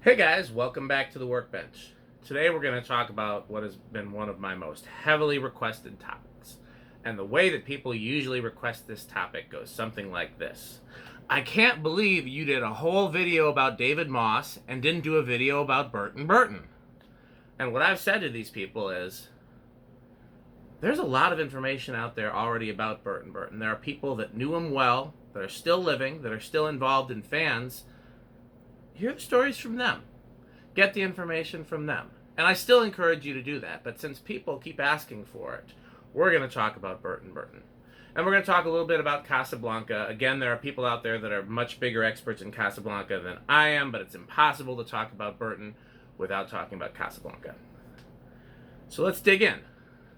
Hey guys, welcome back to the Workbench. Today we're going to talk about what has been one of my most heavily requested topics. And the way that people usually request this topic goes something like this. I can't believe you did a whole video about David Moss and didn't do a video about Burton. And what I've said to these people is, there's a lot of information out there already about Burton. There are people that knew him well, that are still living, that are still involved in fans. Hear the stories from them. Get the information from them. And I still encourage you to do that, but since people keep asking for it, we're going to talk about Burton. And we're going to talk a little bit about Casablanca. Again, there are people out there that are much bigger experts in Casablanca than I am, but it's impossible to talk about Burton without talking about Casablanca. So let's dig in.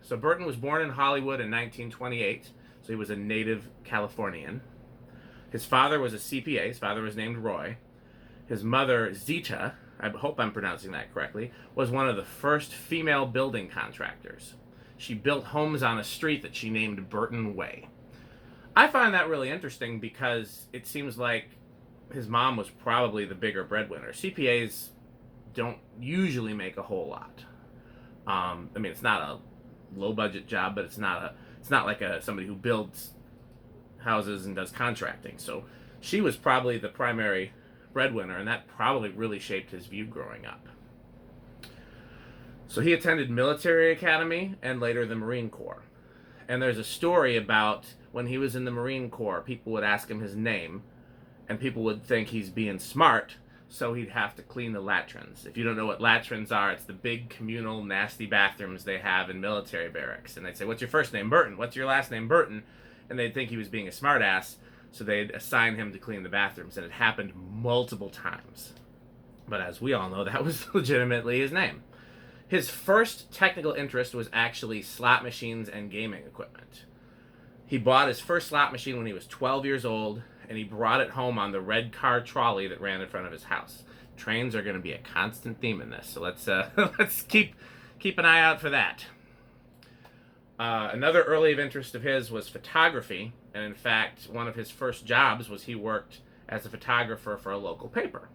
So Burton was born in Hollywood in 1928, so he was a native Californian. His father was a CPA. His father was named Roy. His mother, Zita, I hope I'm pronouncing that correctly, was one of the first female building contractors. She built homes on a street that she named Burton Way. I find that really interesting because it seems like his mom was probably the bigger breadwinner. CPAs don't usually make a whole lot. It's not a low-budget job, but it's not like somebody who builds houses and does contracting. So she was probably the primary breadwinner, and that probably really shaped his view growing up. So he attended military academy and later the Marine Corps. And there's a story about when he was in the Marine Corps, people would ask him his name, and people would think he's being smart, so he'd have to clean the latrines. If you don't know what latrines are, it's the big communal nasty bathrooms they have in military barracks. And they'd say, "What's your first name?" "Burton." "What's your last name?" "Burton." And they'd think he was being a smartass, so they'd assign him to clean the bathrooms, and it happened multiple times. But as we all know, that was legitimately his name. His first technical interest was actually slot machines and gaming equipment. He bought his first slot machine when he was 12 years old, and he brought it home on the red car trolley that ran in front of his house. Trains are going to be a constant theme in this, so let's keep an eye out for that. Another early interest of his was photography, and in fact, one of his first jobs was he worked as a photographer for a local paper.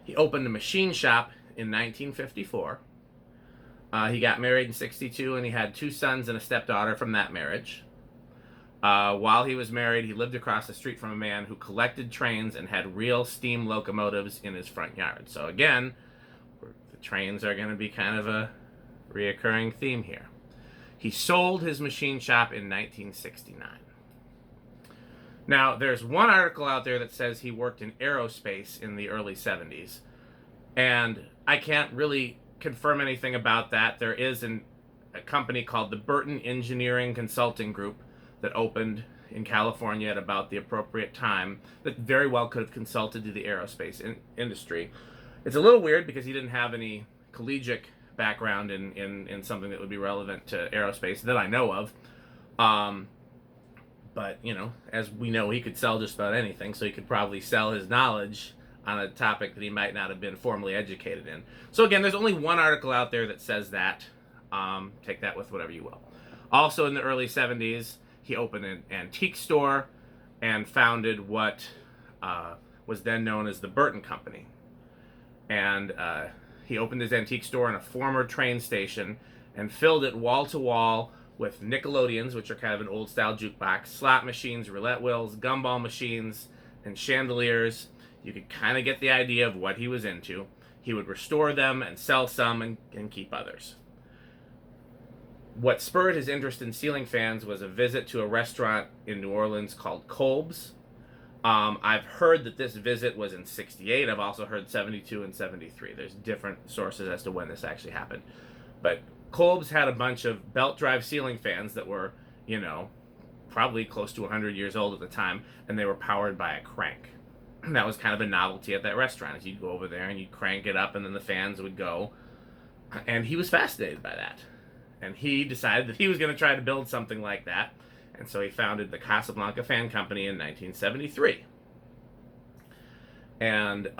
He opened a machine shop in 1954. He got married in 1962, and he had 2 sons and a stepdaughter from that marriage. While he was married, he lived across the street from a man who collected trains and had real steam locomotives in his front yard. So again, the trains are going to be kind of a reoccurring theme here. He sold his machine shop in 1969. Now, there's one article out there that says he worked in aerospace in the early 70s, and I can't really confirm anything about that. There is a company called the Burton Engineering Consulting Group that opened in California at about the appropriate time that very well could have consulted to the aerospace industry. It's a little weird because he didn't have any collegiate background in something that would be relevant to aerospace that I know of. But, as we know, he could sell just about anything, so he could probably sell his knowledge on a topic that he might not have been formally educated in. So again, there's only one article out there that says that. Take that with whatever you will. Also in the early 70s, he opened an antique store and founded what was then known as the Burton Company. And he opened his antique store in a former train station and filled it wall to wall with Nickelodeons, which are kind of an old style jukebox, slot machines, roulette wheels, gumball machines, and chandeliers. You could kind of get the idea of what he was into. He would restore them and sell some and keep others. What spurred his interest in ceiling fans was a visit to a restaurant in New Orleans called Kolb's. I've heard that this visit was in 68. I've also heard 72 and 73. There's different sources as to when this actually happened. But Kolb's had a bunch of belt drive ceiling fans that were, probably close to 100 years old at the time, and they were powered by a crank. And that was kind of a novelty at that restaurant, is you'd go over there and you'd crank it up and then the fans would go. And he was fascinated by that. And he decided that he was going to try to build something like that. And so he founded the Casablanca Fan Company in 1973. And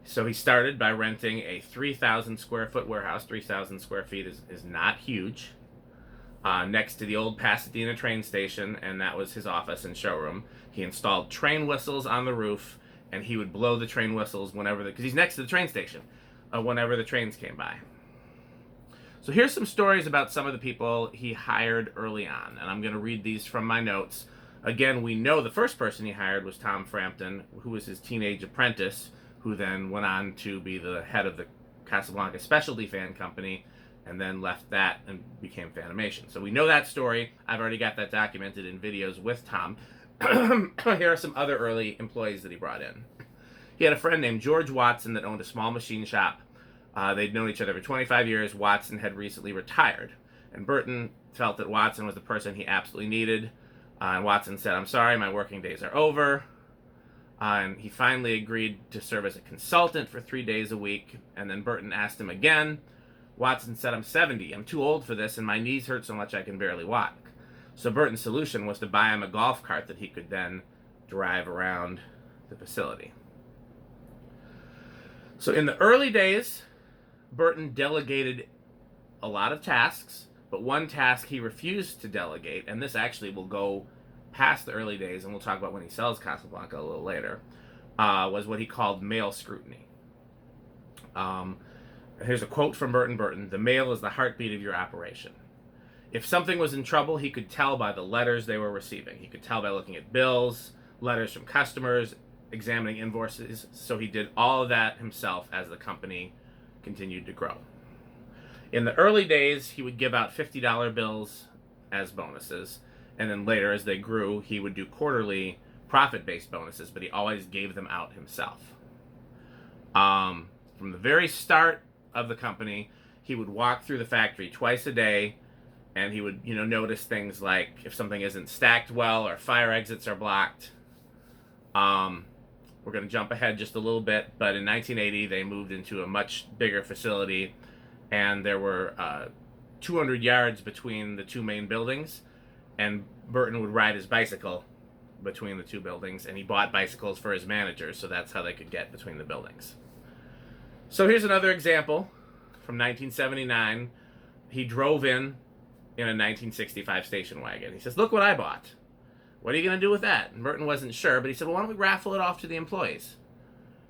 so he started by renting a 3,000 square foot warehouse. 3,000 square feet is not huge. Next to the old Pasadena train station, and that was his office and showroom. He installed train whistles on the roof and he would blow the train whistles whenever, because he's next to the train station, whenever the trains came by. So here's some stories about some of the people he hired early on, and I'm going to read these from my notes. Again, we know the first person he hired was Tom Frampton, who was his teenage apprentice, who then went on to be the head of the Casablanca Specialty Fan Company, and then left that and became Fanimation. So we know that story. I've already got that documented in videos with Tom. Here are some other early employees that he brought in. He had a friend named George Watson that owned a small machine shop. They'd known each other for 25 years. Watson had recently retired, and Burton felt that Watson was the person he absolutely needed. And Watson said, "I'm sorry, my working days are over." And he finally agreed to serve as a consultant for 3 days a week. And then Burton asked him again. Watson said, "I'm 70. I'm too old for this, and my knees hurt so much I can barely walk." So Burton's solution was to buy him a golf cart that he could then drive around the facility. So in the early days, Burton delegated a lot of tasks, but one task he refused to delegate, and this actually will go past the early days, and we'll talk about when he sells Casablanca a little later, was what he called mail scrutiny. Here's a quote from Burton. "The mail is the heartbeat of your operation. If something was in trouble, he could tell by the letters they were receiving. He could tell by looking at bills, letters from customers, examining invoices, so he did all of that himself as the company continued to grow." In the early days, he would give out $50 bills as bonuses, and then later, as they grew, he would do quarterly profit-based bonuses, but he always gave them out himself. From the very start of the company, he would walk through the factory twice a day, and he would, notice things like if something isn't stacked well or fire exits are blocked. We're going to jump ahead just a little bit, but in 1980, they moved into a much bigger facility, and there were 200 yards between the two main buildings, and Burton would ride his bicycle between the two buildings, and he bought bicycles for his managers, so that's how they could get between the buildings. So here's another example from 1979. He drove in a 1965 station wagon. He says, "Look what I bought. What are you going to do with that?" And Burton wasn't sure, but he said, "Well, why don't we raffle it off to the employees?"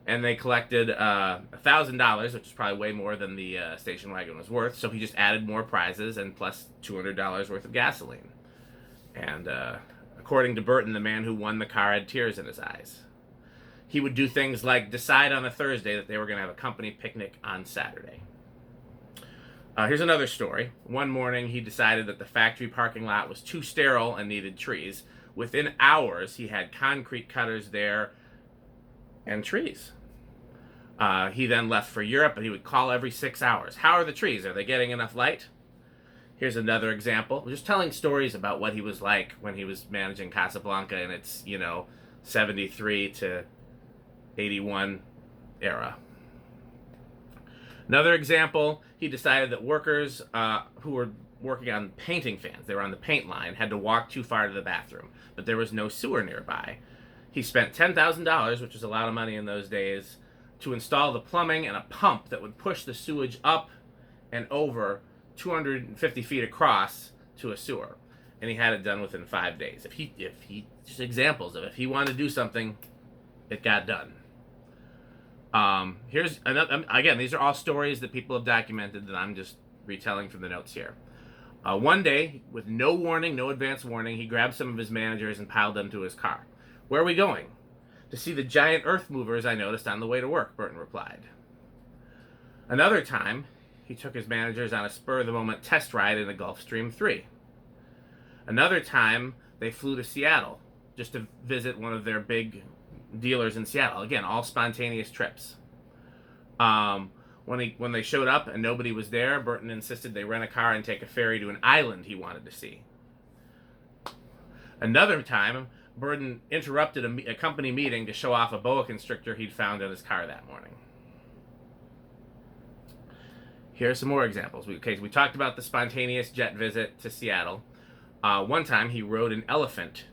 And they collected $1,000, which is probably way more than the station wagon was worth. So he just added more prizes and plus $200 worth of gasoline. And according to Burton, the man who won the car had tears in his eyes. He would do things like decide on a Thursday that they were going to have a company picnic on Saturday. Here's another story. One morning, he decided that the factory parking lot was too sterile and needed trees. Within hours, he had concrete cutters there and trees. He then left for Europe, and he would call every 6 hours. "How are the trees? Are they getting enough light?" Here's another example. Just telling stories about what he was like when he was managing Casablanca in its, 73 to 81 era. Another example, he decided that workers who were working on painting fans, they were on the paint line, had to walk too far to the bathroom, but there was no sewer nearby. He spent $10,000, which was a lot of money in those days, to install the plumbing and a pump that would push the sewage up and over 250 feet across to a sewer. And he had it done within 5 days. Just examples of if he wanted to do something, it got done. Here's another, again, these are all stories that people have documented that I'm just retelling from the notes here. One day, with no warning, no advance warning, he grabbed some of his managers and piled them to his car. "Where are we going?" "To see the giant earth movers I noticed on the way to work," Burton replied. Another time, he took his managers on a spur-of-the-moment test ride in a Gulfstream 3. Another time, they flew to Seattle just to visit one of their big dealers in Seattle. Again, all spontaneous trips. When they showed up and nobody was there, Burton insisted they rent a car and take a ferry to an island he wanted to see. Another time, Burton interrupted a company meeting to show off a boa constrictor he'd found in his car that morning. Here are some more examples. We talked about the spontaneous jet visit to Seattle. One time, he rode an elephant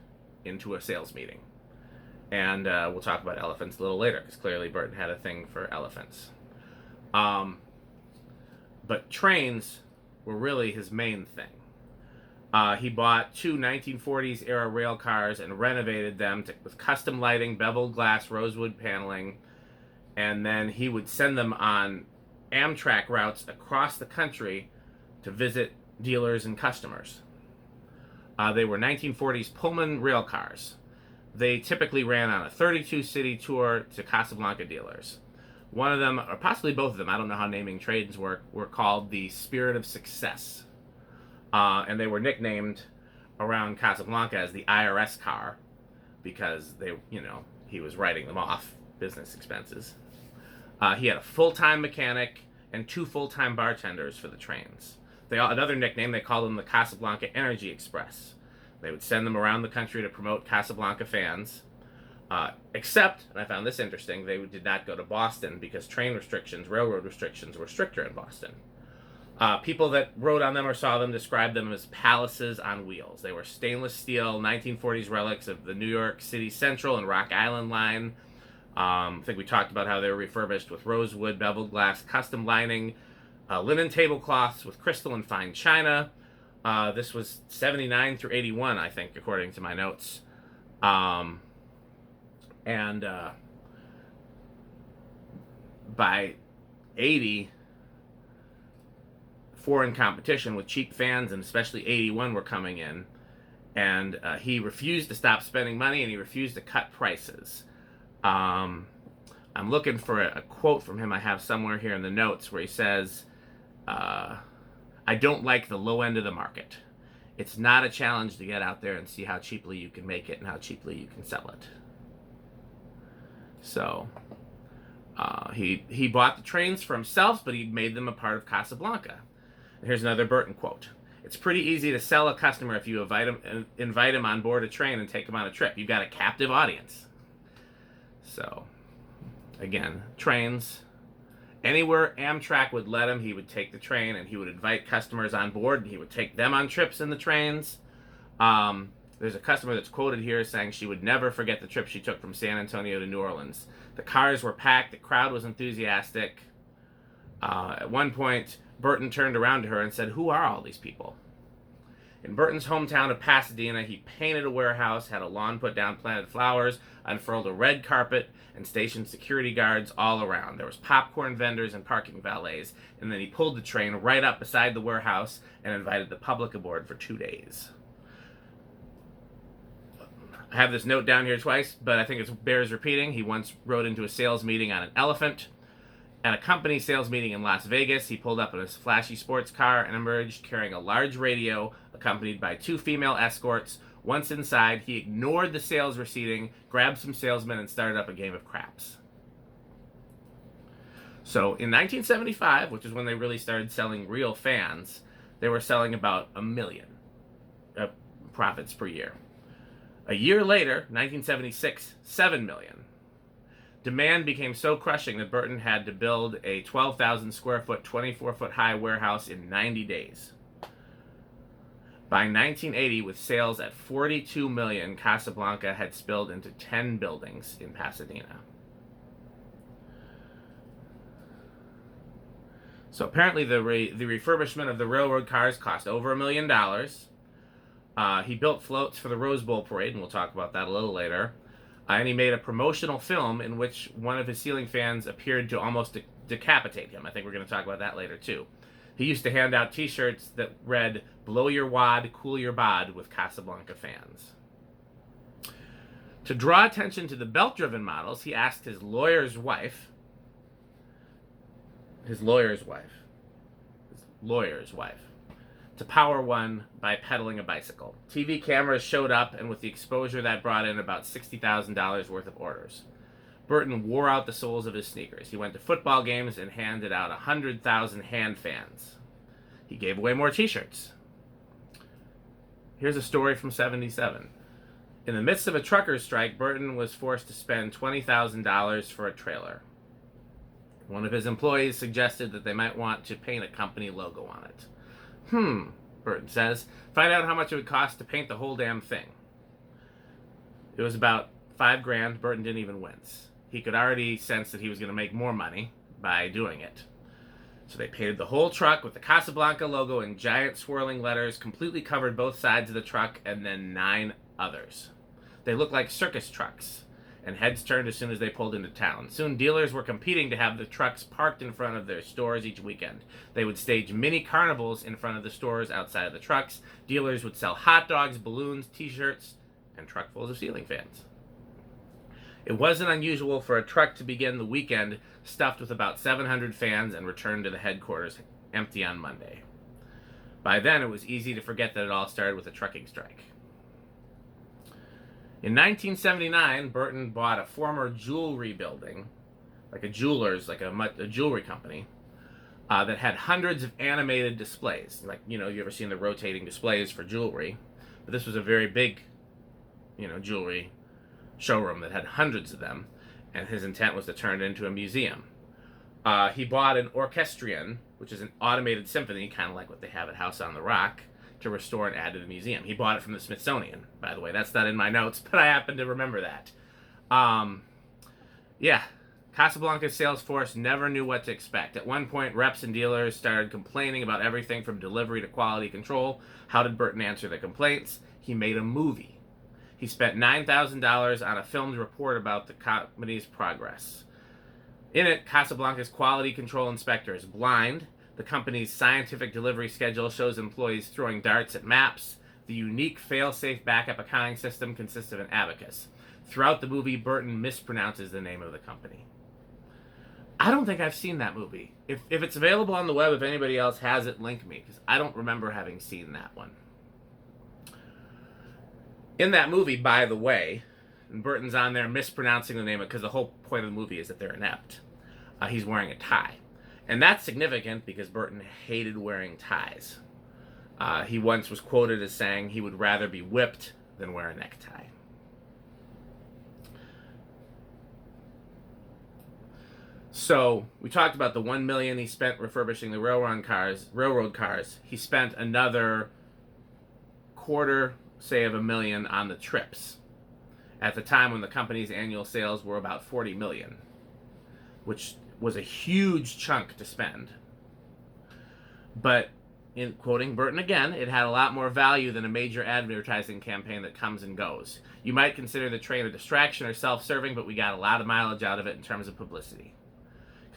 into a sales meeting. And we'll talk about elephants a little later, because clearly Burton had a thing for elephants. But trains were really his main thing. He bought two 1940s era rail cars and renovated them with custom lighting, beveled glass, rosewood paneling, and then he would send them on Amtrak routes across the country to visit dealers and customers. They were 1940s Pullman rail cars. They typically ran on a 32-city tour to Casablanca dealers. One of them, or possibly both of them, I don't know how naming trades work, were called the Spirit of Success. And they were nicknamed around Casablanca as the IRS car because he was writing them off, business expenses. He had a full-time mechanic and two full-time bartenders for the trains. Another nickname, they called them the Casablanca Energy Express. They would send them around the country to promote Casablanca fans. Except, and I found this interesting, they did not go to Boston because railroad restrictions were stricter in Boston. People that rode on them or saw them described them as palaces on wheels. They were stainless steel 1940s relics of the New York City Central and Rock Island line. I think we talked about how they were refurbished with rosewood, beveled glass, custom lining, linen tablecloths with crystal and fine china. This was 79 through 81, I think, according to my notes. And by 80, foreign competition with cheap fans, and especially 81, were coming in. And he refused to stop spending money, and he refused to cut prices. I'm looking for a quote from him I have somewhere here in the notes where he says, I don't like the low end of the market. It's not a challenge to get out there and see how cheaply you can make it and how cheaply you can sell it. So he bought the trains for himself, but he made them a part of Casablanca. And here's another Burton quote. It's pretty easy to sell a customer if you invite him on board a train and take him on a trip. You've got a captive audience. So, again, trains. Anywhere Amtrak would let him, he would take the train, and he would invite customers on board, and he would take them on trips in the trains. There's a customer that's quoted here saying she would never forget the trip she took from San Antonio to New Orleans. The cars were packed, the crowd was enthusiastic. At one point, Burton turned around to her and said, "Who are all these people?" In Burton's hometown of Pasadena, he painted a warehouse, had a lawn put down, planted flowers, unfurled a red carpet, and stationed security guards all around. There was popcorn vendors and parking valets, and then he pulled the train right up beside the warehouse and invited the public aboard for 2 days. I have this note down here twice, but I think it bears repeating. He once rode into a sales meeting on an elephant. At a company sales meeting in Las Vegas, he pulled up in his flashy sports car and emerged carrying a large radio, accompanied by 2 female escorts. Once inside, he ignored the sales receding, grabbed some salesmen, and started up a game of craps. So in 1975, which is when they really started selling real fans, they were selling about 1 million profits per year. A year later, 1976, 7 million. Demand became so crushing that Burton had to build a 12,000 square foot, 24-foot high warehouse in 90 days. By 1980, with sales at 42 million, Casablanca had spilled into 10 buildings in Pasadena. So apparently the refurbishment of the railroad cars cost over $1 million. He built floats for the Rose Bowl parade, and we'll talk about that a little later. And he made a promotional film in which one of his ceiling fans appeared to almost decapitate him. I think we're going to talk about that later, too. He used to hand out t-shirts that read, "Blow your wad, cool your bod," with Casablanca fans. To draw attention to the belt-driven models, he asked his lawyer's wife, to power one by pedaling a bicycle. TV cameras showed up, and with the exposure that brought in about $60,000 worth of orders. Burton wore out the soles of his sneakers. He went to football games and handed out 100,000 hand fans. He gave away more t-shirts. Here's a story from 77. In the midst of a truckers' strike, Burton was forced to spend $20,000 for a trailer. One of his employees suggested that they might want to paint a company logo on it. Burton says, find out how much it would cost to paint the whole damn thing. It was about $5,000. Burton didn't even wince. He could already sense that he was going to make more money by doing it. So they painted the whole truck with the Casablanca logo in giant swirling letters, completely covered both sides of the truck, and then 9 others. They looked like circus trucks, and heads turned as soon as they pulled into town. Soon dealers were competing to have the trucks parked in front of their stores each weekend. They would stage mini carnivals in front of the stores outside of the trucks. Dealers would sell hot dogs, balloons, t-shirts, and truckfuls of ceiling fans. It wasn't unusual for a truck to begin the weekend stuffed with about 700 fans and return to the headquarters empty on Monday. By then, it was easy to forget that it all started with a trucking strike. In 1979, Burton bought a former jewelry building, like a jeweler's, like a jewelry company, that had hundreds of animated displays. Like, you ever seen the rotating displays for jewelry? But this was a very big, jewelry showroom that had hundreds of them, and his intent was to turn it into a museum. He bought an orchestrion, which is an automated symphony, kind of like what they have at House on the Rock, to restore and add to the museum. He bought it from the Smithsonian, by the way. That's not in my notes, but I happen to remember that. Casablanca's sales force never knew what to expect. At one point, reps and dealers started complaining about everything from delivery to quality control. How did Burton answer the complaints? He made a movie. He spent $9,000 on a filmed report about the company's progress. In it, Casablanca's quality control inspector is blind. The company's scientific delivery schedule shows employees throwing darts at maps. The unique fail-safe backup accounting system consists of an abacus. Throughout the movie, Burton mispronounces the name of the company. I don't think I've seen that movie. If it's available on the web, if anybody else has it, link me, because I don't remember having seen that one. In that movie, by the way, and Burton's on there mispronouncing the name, because the whole point of the movie is that they're inept. He's wearing a tie. And that's significant because Burton hated wearing ties. He once was quoted as saying he would rather be whipped than wear a necktie. So we talked about the $1 million he spent refurbishing the railroad cars. He spent another quarter, say, of $1 million on the trips. At the time when the company's annual sales were about $40 million, which was a huge chunk to spend. But, in quoting Burton again, it had a lot more value than a major advertising campaign that comes and goes. You might consider the train a distraction or self-serving, but we got a lot of mileage out of it in terms of publicity.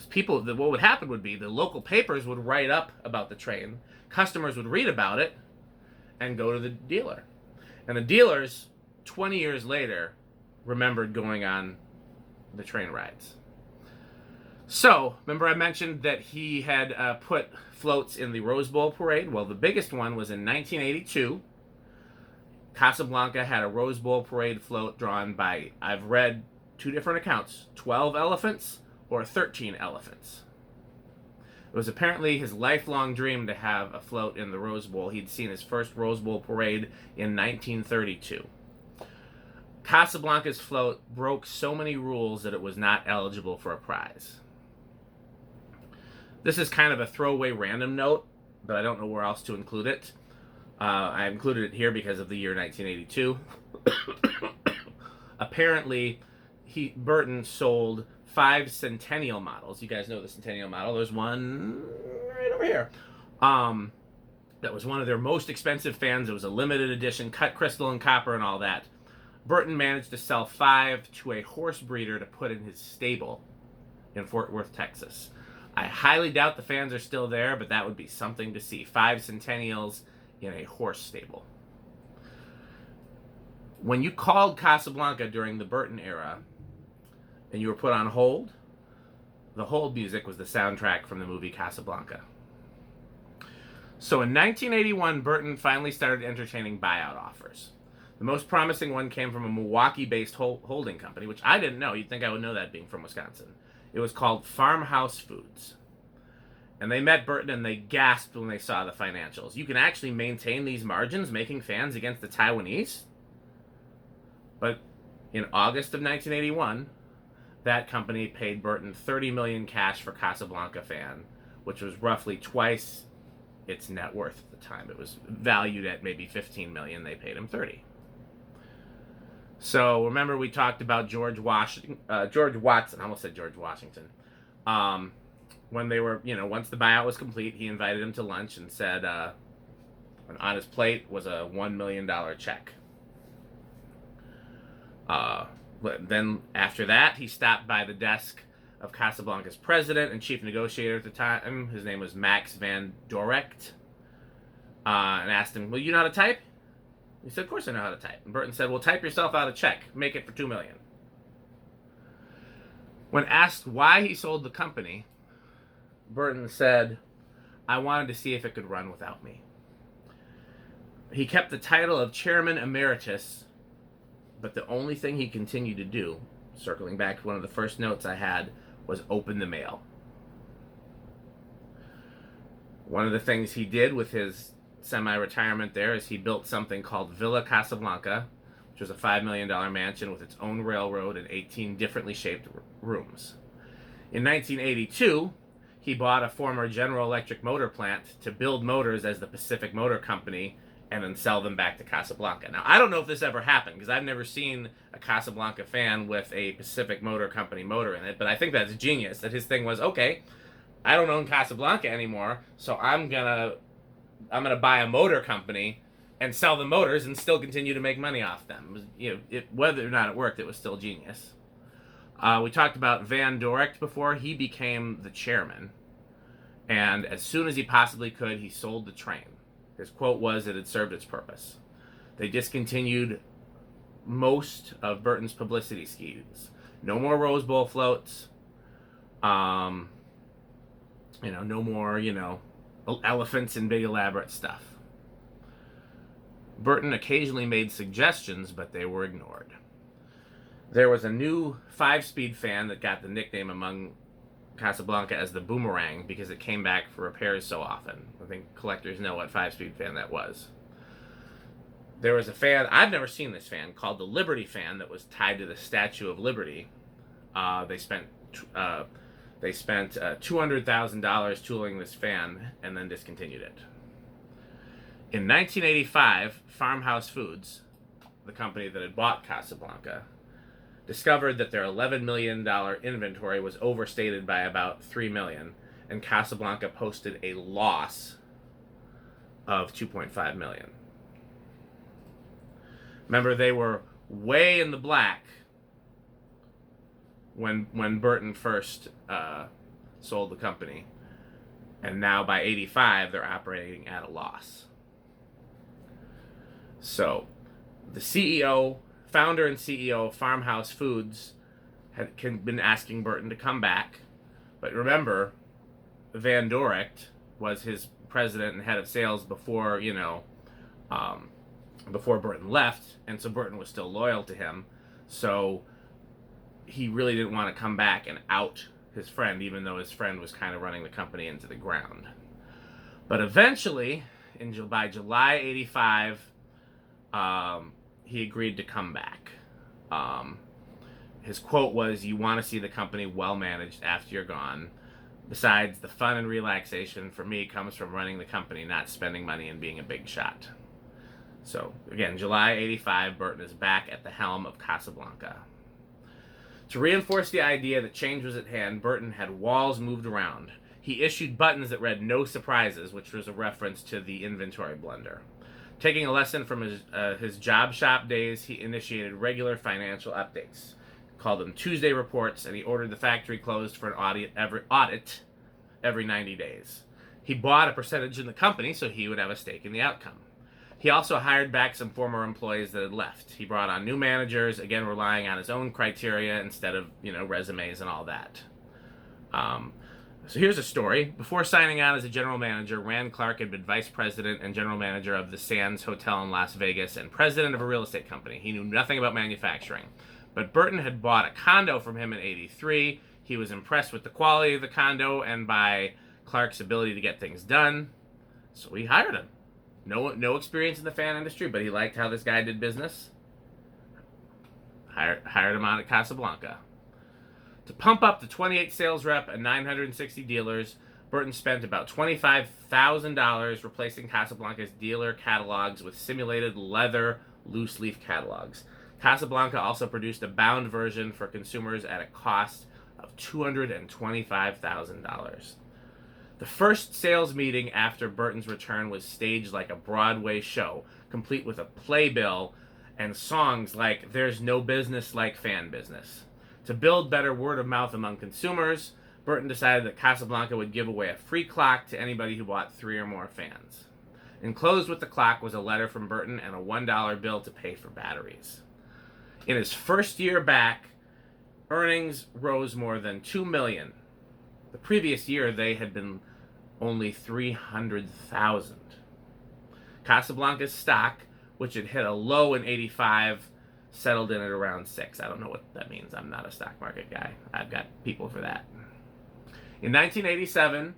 Because what would happen would be the local papers would write up about the train, customers would read about it, and go to the dealer. And the dealers, 20 years later, remembered going on the train rides. So, remember I mentioned that he had put floats in the Rose Bowl parade? Well, the biggest one was in 1982. Casablanca had a Rose Bowl parade float drawn by, I've read 2 different accounts, 12 elephants or 13 elephants. It was apparently his lifelong dream to have a float in the Rose Bowl. He'd seen his first Rose Bowl parade in 1932. Casablanca's float broke so many rules that it was not eligible for a prize. This is kind of a throwaway random note, but I don't know where else to include it. I included it here because of the year 1982. Apparently, Burton sold 5 Centennial models. You guys know the Centennial model. There's one right over here. That was one of their most expensive fans. It was a limited edition, cut crystal and copper and all that. Burton managed to sell 5 to a horse breeder to put in his stable in Fort Worth, Texas. I highly doubt the fans are still there, but that would be something to see. 5 Centennials in a horse stable. When you called Casablanca during the Burton era and you were put on hold, the hold music was the soundtrack from the movie Casablanca. So in 1981, Burton finally started entertaining buyout offers. The most promising one came from a Milwaukee-based holding company, which I didn't know. You'd think I would know that being from Wisconsin. It was called Farmhouse Foods. And they met Burton and they gasped when they saw the financials. You can actually maintain these margins making fans against the Taiwanese? But in August of 1981, that company paid Burton $30 million cash for Casablanca fan, which was roughly twice its net worth at the time. It was valued at maybe $15 million. They paid him $30. So remember we talked about George Watson. I almost said George Washington. when they were, once the buyout was complete, he invited him to lunch and said, on his plate was a $1 million check. But then after that, he stopped by the desk of Casablanca's president and chief negotiator at the time. His name was Max van Dordrecht. And asked him, well, you know how to type? He said, of course I know how to type. And Burton said, well, type yourself out a check. Make it for $2 million. When asked why he sold the company, Burton said, I wanted to see if it could run without me. He kept the title of Chairman Emeritus, but the only thing he continued to do, circling back to one of the first notes I had, was open the mail. One of the things he did with his semi-retirement there is he built something called Villa Casablanca, which was a $5 million mansion with its own railroad and 18 differently shaped rooms. In 1982, he bought a former General Electric motor plant to build motors as the Pacific Motor Company and then sell them back to Casablanca. Now, I don't know if this ever happened because I've never seen a Casablanca fan with a Pacific Motor Company motor in it, but I think that's genius, that his thing was, okay, I don't own Casablanca anymore, so I'm gonna buy a motor company and sell the motors and still continue to make money off them. Whether or not it worked, it was still genius. We talked about Van Dordrecht before. He became the chairman, and as soon as he possibly could, he sold the train. His quote was it had served its purpose. They discontinued most of Burton's publicity schemes. No more Rose Bowl floats. No more, elephants and big elaborate stuff. Burton occasionally made suggestions, but they were ignored. There was a new 5-speed fan that got the nickname among Casablanca as the Boomerang because it came back for repairs so often. I think collectors know what 5-speed fan that was. There was a fan, I've never seen this fan, called the Liberty fan that was tied to the Statue of Liberty. They spent $200,000 tooling this fan and then discontinued it. In 1985, Farmhouse Foods, the company that had bought Casablanca, discovered that their $11 million inventory was overstated by about $3 million, and Casablanca posted a loss of $2.5 million. Remember, they were way in the black when Burton first sold the company, and now by 85 they're operating at a loss. So the founder and CEO of Farmhouse Foods had been asking Burton to come back, but remember, Van Dordrecht was his president and head of sales before Burton left, and so Burton was still loyal to him. So he really didn't want to come back and out his friend, even though his friend was kind of running the company into the ground. But eventually, by July 85, he agreed to come back. His quote was, "You want to see the company well managed after you're gone. Besides, the fun and relaxation for me comes from running the company, not spending money and being a big shot." So, again, July 85, Burton is back at the helm of Casablanca. To reinforce the idea that change was at hand, Burton had walls moved around. He issued buttons that read "No Surprises," which was a reference to the inventory blunder. Taking a lesson from his job shop days, he initiated regular financial updates, called them Tuesday reports, and he ordered the factory closed for an audit every 90 days. He bought a percentage in the company so he would have a stake in the outcome. He also hired back some former employees that had left. He brought on new managers, again relying on his own criteria instead of, resumes and all that. So here's a story. Before signing on as a general manager, Rand Clark had been vice president and general manager of the Sands Hotel in Las Vegas and president of a real estate company. He knew nothing about manufacturing. But Burton had bought a condo from him in '83. He was impressed with the quality of the condo and by Clark's ability to get things done. So he hired him. No experience in the fan industry, but he liked how this guy did business. Hired him out at Casablanca. To pump up the 28 sales rep and 960 dealers, Burton spent about $25,000 replacing Casablanca's dealer catalogs with simulated leather loose-leaf catalogs. Casablanca also produced a bound version for consumers at a cost of $225,000. The first sales meeting after Burton's return was staged like a Broadway show, complete with a playbill and songs like "There's No Business Like Fan Business." To build better word of mouth among consumers, Burton decided that Casablanca would give away a free clock to anybody who bought 3 or more fans. Enclosed with the clock was a letter from Burton and a $1 bill to pay for batteries. In his first year back, earnings rose more than $2 million. The previous year, they had been only $300,000. Casablanca's stock, which had hit a low in '85, settled in at around 6. I don't know what that means. I'm not a stock market guy. I've got people for that. In 1987,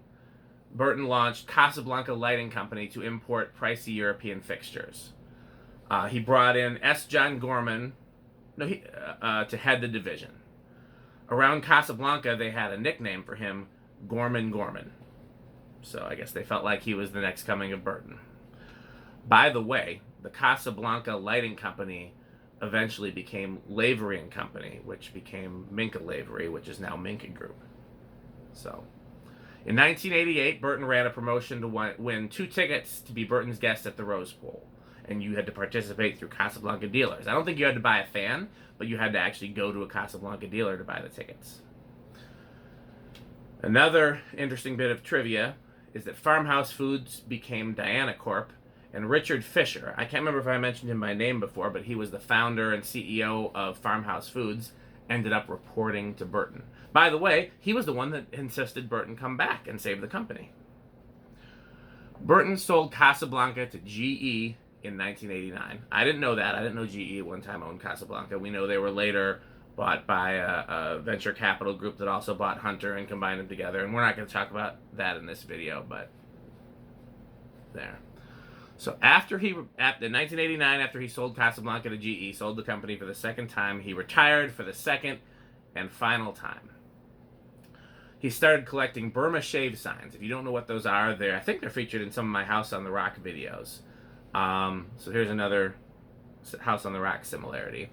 Burton launched Casablanca Lighting Company to import pricey European fixtures. He brought in S. John Gorman to head the division. Around Casablanca, they had a nickname for him, Gorman Gorman. So I guess they felt like he was the next coming of Burton. By the way, the Casablanca Lighting Company eventually became Lavery and Company, which became Minka Lavery, which is now Minka Group. So, in 1988, Burton ran a promotion to win 2 tickets to be Burton's guest at the Rose Bowl, and you had to participate through Casablanca dealers. I don't think you had to buy a fan, but you had to actually go to a Casablanca dealer to buy the tickets. Another interesting bit of trivia is that Farmhouse Foods became Diana Corp, and Richard Fisher, I can't remember if I mentioned him by name before, but he was the founder and CEO of Farmhouse Foods, ended up reporting to Burton. By the way, he was the one that insisted Burton come back and save the company. Burton sold Casablanca to GE in 1989. I didn't know that. I didn't know GE at one time owned Casablanca. We know they were later bought by a venture capital group that also bought Hunter and combined them together. And we're not going to talk about that in this video, but there. So in 1989, after he sold Casablanca to GE, sold the company for the second time, he retired for the second and final time. He started collecting Burma shave signs. If you don't know what those are, I think they're featured in some of my House on the Rock videos. So here's another House on the Rock similarity.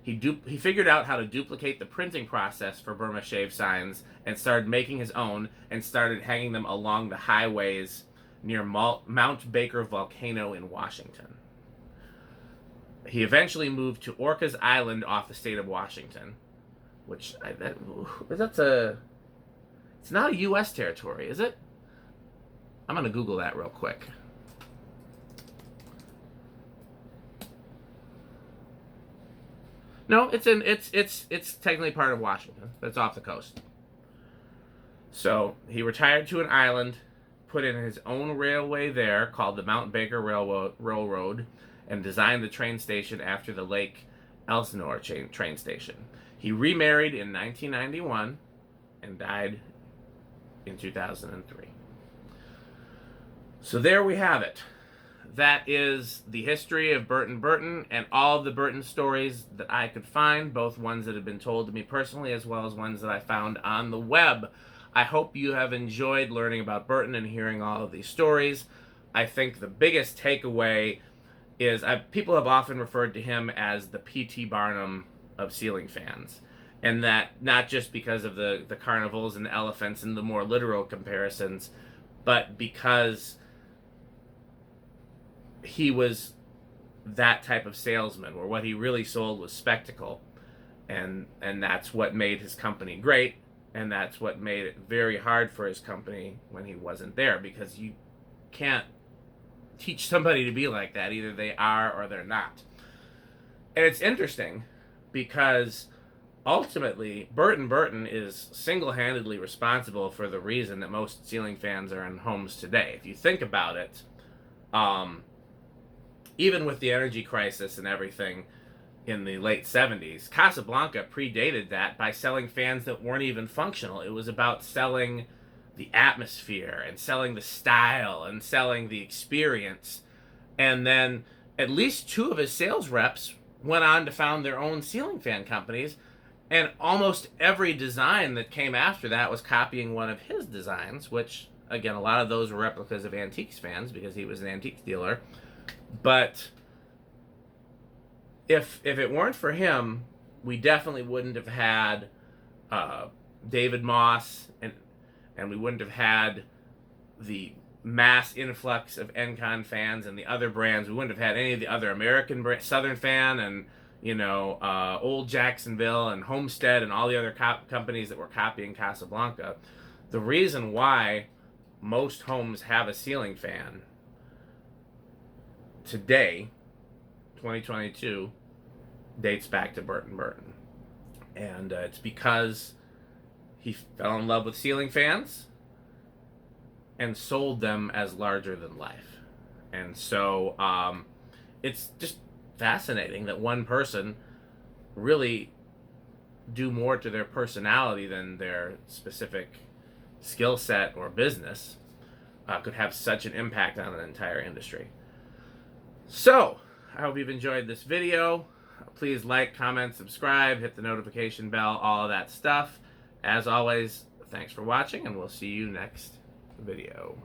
He figured out how to duplicate the printing process for Burma shave signs and started making his own and started hanging them along the highways near Mount Baker Volcano in Washington. He eventually moved to Orcas Island off the state of Washington, which it's not a U.S. territory, is it? I'm gonna Google that real quick. No, it's technically part of Washington, but it's off the coast. So he retired to an island, put in his own railway there called the Mount Baker Railroad, and designed the train station after the Lake Elsinore train station. He remarried in 1991 and died in 2003. So there we have it. That is the history of Burton and all of the Burton stories that I could find, both ones that have been told to me personally as well as ones that I found on the web. I hope you have enjoyed learning about Burton and hearing all of these stories. I think the biggest takeaway is people have often referred to him as the P.T. Barnum of ceiling fans. And that not just because of the carnivals and the elephants and the more literal comparisons, but because he was that type of salesman where what he really sold was spectacle. And that's what made his company great. And that's what made it very hard for his company when he wasn't there, because you can't teach somebody to be like that. Either they are or they're not. And it's interesting because ultimately Burton is single-handedly responsible for the reason that most ceiling fans are in homes today. If you think about it, even with the energy crisis and everything in the late 70s, Casablanca predated that by selling fans that weren't even functional. It was about selling the atmosphere and selling the style and selling the experience. And then at least 2 of his sales reps went on to found their own ceiling fan companies, and almost every design that came after that was copying one of his designs, which, again, a lot of those were replicas of antiques fans because he was an antiques dealer. But if it weren't for him, we definitely wouldn't have had David Moss, and we wouldn't have had the mass influx of Encon fans and the other brands. We wouldn't have had any of the other American brands, Southern Fan and Old Jacksonville and Homestead and all the other companies that were copying Casablanca. The reason why most homes have a ceiling fan today, 2022, dates back to Burton. And it's because he fell in love with ceiling fans and sold them as larger than life. And so it's just fascinating that one person really do more to their personality than their specific skill set or business could have such an impact on an entire industry. So, I hope you've enjoyed this video. Please like, comment, subscribe, hit the notification bell, all of that stuff. As always, thanks for watching, and we'll see you next video.